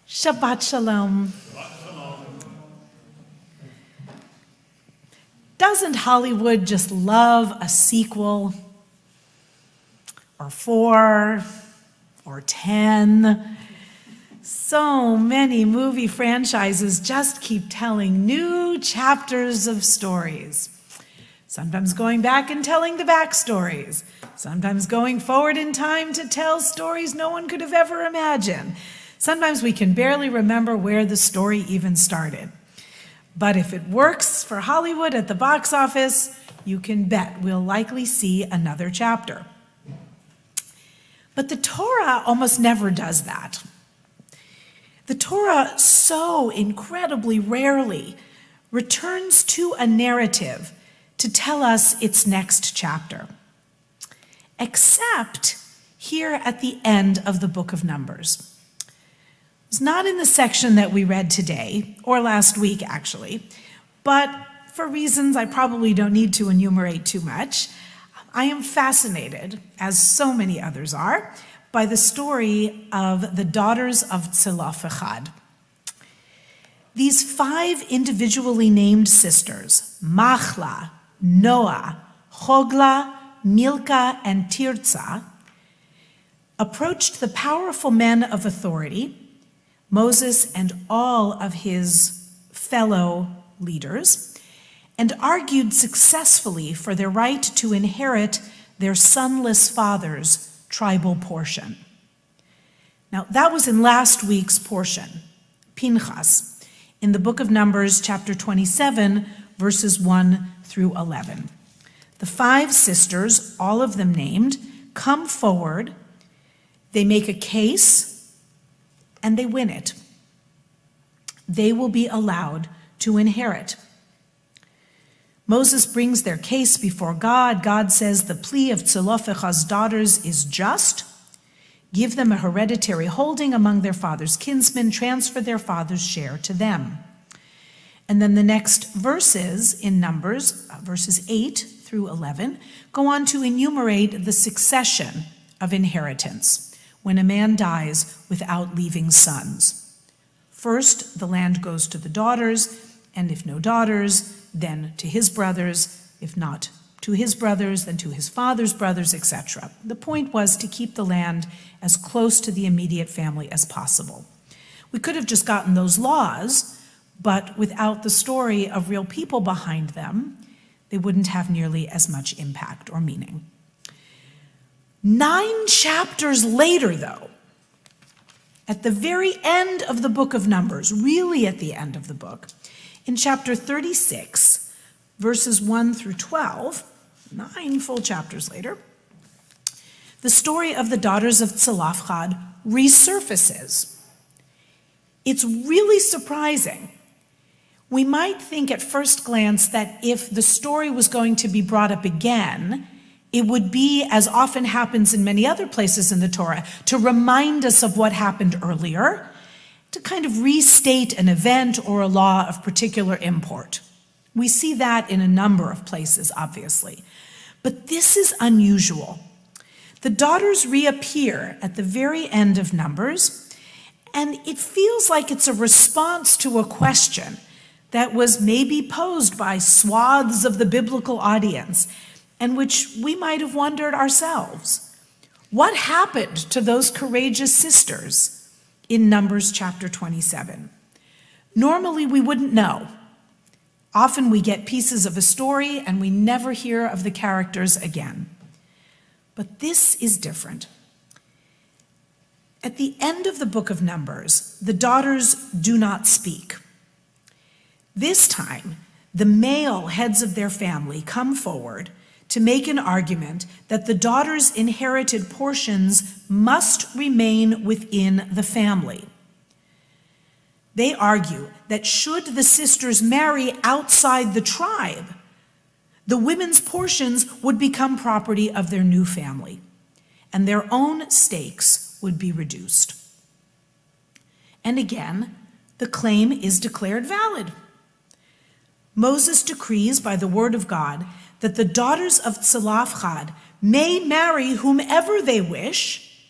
Shabbat Shalom. Doesn't Hollywood just love a sequel? Or 4, or 10? So many movie franchises just keep telling new chapters of stories. Sometimes going back and telling the backstories. Sometimes going forward in time to tell stories no one could have ever imagined. Sometimes we can barely remember where the story even started. But if it works for Hollywood at the box office, you can bet we'll likely see another chapter. But the Torah almost never does that. The Torah so incredibly rarely returns to a narrative to tell us its next chapter, except here at the end of the book of Numbers. It's not in the section that we read today, or last week actually, but for reasons I probably don't need to enumerate too much, I am fascinated, as so many others are, by the story of the daughters of Zelophehad. These 5 individually named sisters, Machla, Noah, Hogla, Milcah, and Tirzah, approached the powerful men of authority, Moses and all of his fellow leaders, and argued successfully for their right to inherit their sonless father's tribal portion. Now, that was in last week's portion, Pinchas, in the book of Numbers, chapter 27, verses 1 through 11. The 5 sisters, all of them named, come forward, they make a case, and they win it. They will be allowed to inherit. Moses brings their case before God. God says the plea of Zelophehad's daughters is just. Give them a hereditary holding among their father's kinsmen, transfer their father's share to them. And then the next verses in Numbers, verses 8 through 11, go on to enumerate the succession of inheritance when a man dies without leaving sons. First, the land goes to the daughters, and if no daughters, then to his brothers, if not to his brothers, then to his father's brothers, etc. The point was to keep the land as close to the immediate family as possible. We could have just gotten those laws, but without the story of real people behind them, they wouldn't have nearly as much impact or meaning. 9 chapters later, though, at the very end of the book of Numbers, really at the end of the book, in chapter 36, verses 1 through 12, 9 full chapters later, the story of the daughters of Zelophehad resurfaces. It's really surprising. We might think at first glance that if the story was going to be brought up again, it would be, as often happens in many other places in the Torah, to remind us of what happened earlier, to kind of restate an event or a law of particular import. We see that in a number of places, obviously. But this is unusual. The daughters reappear at the very end of Numbers, and it feels like it's a response to a question that was maybe posed by swaths of the biblical audience, and which we might have wondered ourselves. What happened to those courageous sisters in Numbers chapter 27? Normally, we wouldn't know. Often we get pieces of a story and we never hear of the characters again. But this is different. At the end of the book of Numbers, the daughters do not speak. This time, the male heads of their family come forward to make an argument that the daughters' inherited portions must remain within the family. They argue that should the sisters marry outside the tribe, the women's portions would become property of their new family, and their own stakes would be reduced. And again, the claim is declared valid. Moses decrees by the word of God that the daughters of Zelophehad may marry whomever they wish,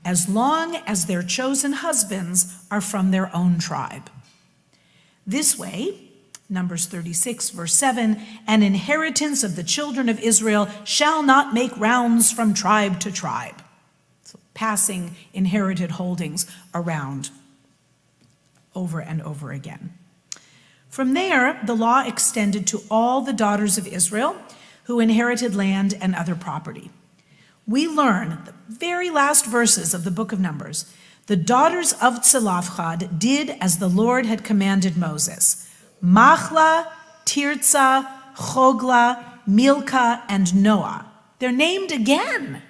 as long as their chosen husbands are from their own tribe. This way, Numbers 36, verse 7, an inheritance of the children of Israel shall not make rounds from tribe to tribe. So passing inherited holdings around over and over again. From there, the law extended to all the daughters of Israel who inherited land and other property. We learn the very last verses of the book of Numbers. The daughters of Zelophehad did as the Lord had commanded Moses. Machla, Tirzah, Chogla, Milcah, and Noah. They're named again.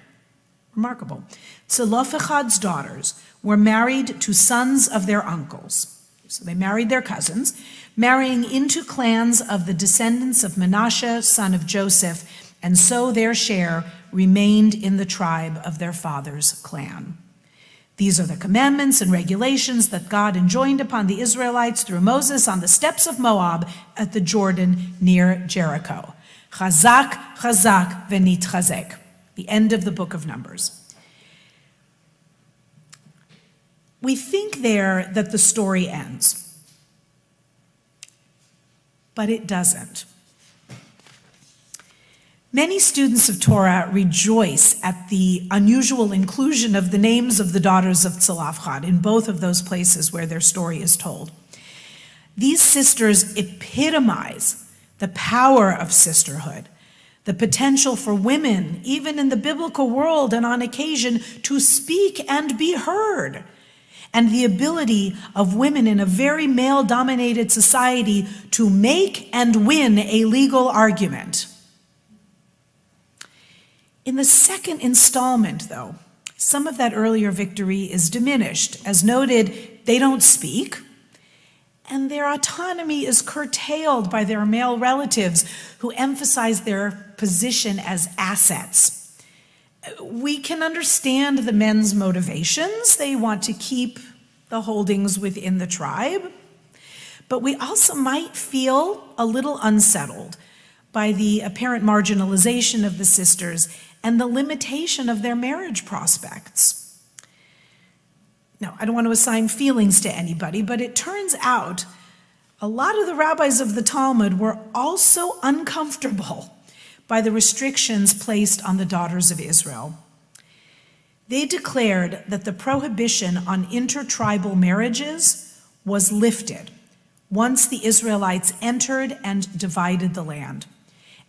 Remarkable. Zelophehad's daughters were married to sons of their uncles. So they married their cousins, marrying into clans of the descendants of Manasseh, son of Joseph, and so their share remained in the tribe of their father's clan. These are the commandments and regulations that God enjoined upon the Israelites through Moses on the steppes of Moab at the Jordan near Jericho. Chazak, chazak, v'nitchazek. The end of the book of Numbers. We think there that the story ends, but it doesn't. Many students of Torah rejoice at the unusual inclusion of the names of the daughters of Zelophehad in both of those places where their story is told. These sisters epitomize the power of sisterhood, the potential for women, even in the biblical world and on occasion, to speak and be heard, and the ability of women in a very male-dominated society to make and win a legal argument. In the second installment, though, some of that earlier victory is diminished. As noted, they don't speak, and their autonomy is curtailed by their male relatives who emphasize their position as assets. We can understand the men's motivations. They want to keep the holdings within the tribe, but we also might feel a little unsettled by the apparent marginalization of the sisters and the limitation of their marriage prospects. Now, I don't want to assign feelings to anybody, but it turns out a lot of the rabbis of the Talmud were also uncomfortable by the restrictions placed on the daughters of Israel. They declared that the prohibition on intertribal marriages was lifted once the Israelites entered and divided the land,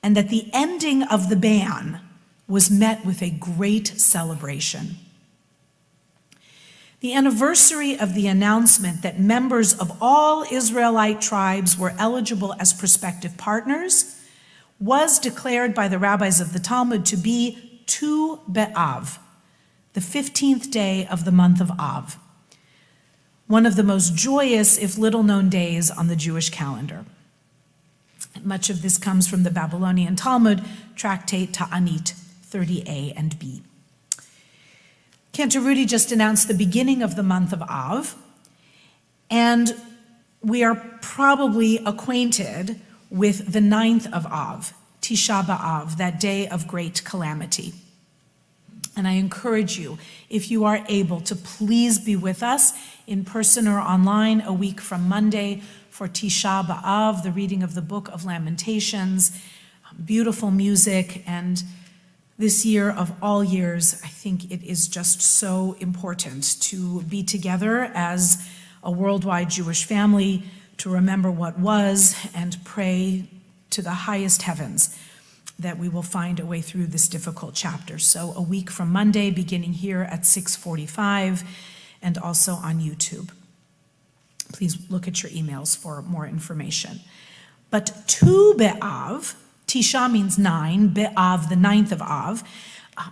and that the ending of the ban was met with a great celebration. The anniversary of the announcement that members of all Israelite tribes were eligible as prospective partners was declared by the rabbis of the Talmud to be Tu B'Av, the 15th day of the month of Av, one of the most joyous, if little-known days on the Jewish calendar. Much of this comes from the Babylonian Talmud, tractate Ta'anit 30a and b. Cantor Rudy just announced the beginning of the month of Av, and we are probably acquainted with the 9th of Av, Tisha B'Av, that day of great calamity. And I encourage you, if you are able, to please be with us in person or online a week from Monday for Tisha B'Av, the reading of the Book of Lamentations, beautiful music, and this year of all years, I think it is just so important to be together as a worldwide Jewish family, to remember what was and pray to the highest heavens that we will find a way through this difficult chapter. So a week from Monday, beginning here at 6:45 and also on YouTube. Please look at your emails for more information. But Tu B'Av, Tisha means 9, B'Av, the 9th of Av.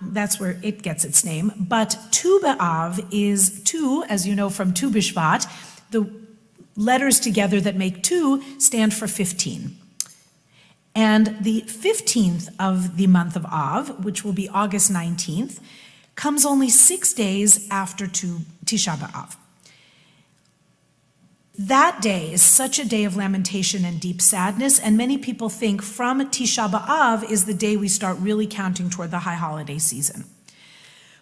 That's where it gets its name. But Tu B'Av is Tu, as you know from Tu B'Shvat. The letters together that make Tu stand for 15. And the 15th of the month of Av, which will be August 19th, comes only 6 days after Tisha B'Av. That day is such a day of lamentation and deep sadness, and many people think from Tisha B'Av is the day we start really counting toward the high holiday season.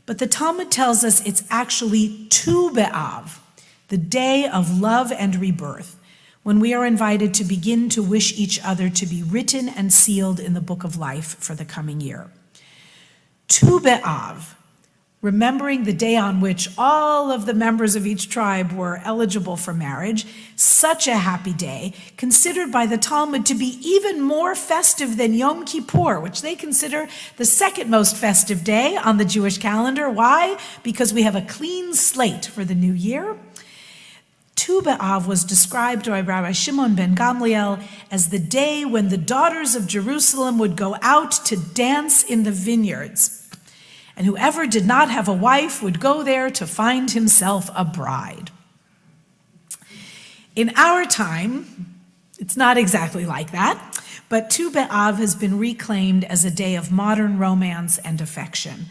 But the Talmud tells us it's actually Tu B'Av, the day of love and rebirth, when we are invited to begin to wish each other to be written and sealed in the book of life for the coming year. Tu B'Av, remembering the day on which all of the members of each tribe were eligible for marriage, such a happy day, considered by the Talmud to be even more festive than Yom Kippur, which they consider the second most festive day on the Jewish calendar. Why? Because we have a clean slate for the new year. Tu B'Av was described by Rabbi Shimon ben Gamliel as the day when the daughters of Jerusalem would go out to dance in the vineyards, and whoever did not have a wife would go there to find himself a bride. In our time, it's not exactly like that, but Tu B'Av has been reclaimed as a day of modern romance and affection,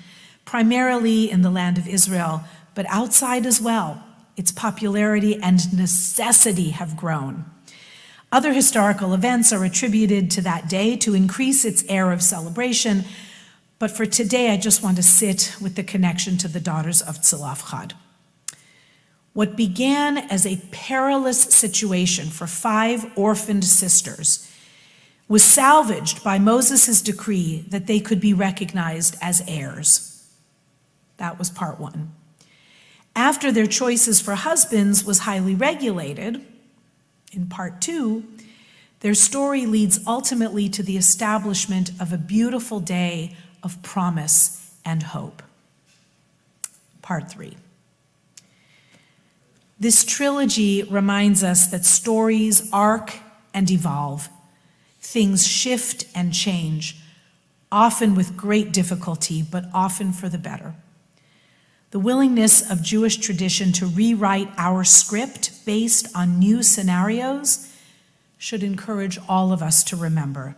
primarily in the land of Israel, but outside as well. Its popularity and necessity have grown. Other historical events are attributed to that day to increase its air of celebration, but for today, I just want to sit with the connection to the daughters of Zelophehad. What began as a perilous situation for 5 orphaned sisters was salvaged by Moses' decree that they could be recognized as heirs. That was part 1. After their choices for husbands was highly regulated, in part 2, their story leads ultimately to the establishment of a beautiful day of promise and hope. Part 3. This trilogy reminds us that stories arc and evolve. Things shift and change, often with great difficulty, but often for the better. The willingness of Jewish tradition to rewrite our script based on new scenarios should encourage all of us to remember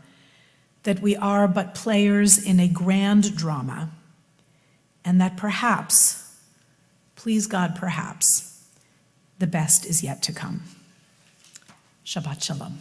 that we are but players in a grand drama, and that perhaps, please God, perhaps, the best is yet to come. Shabbat Shalom.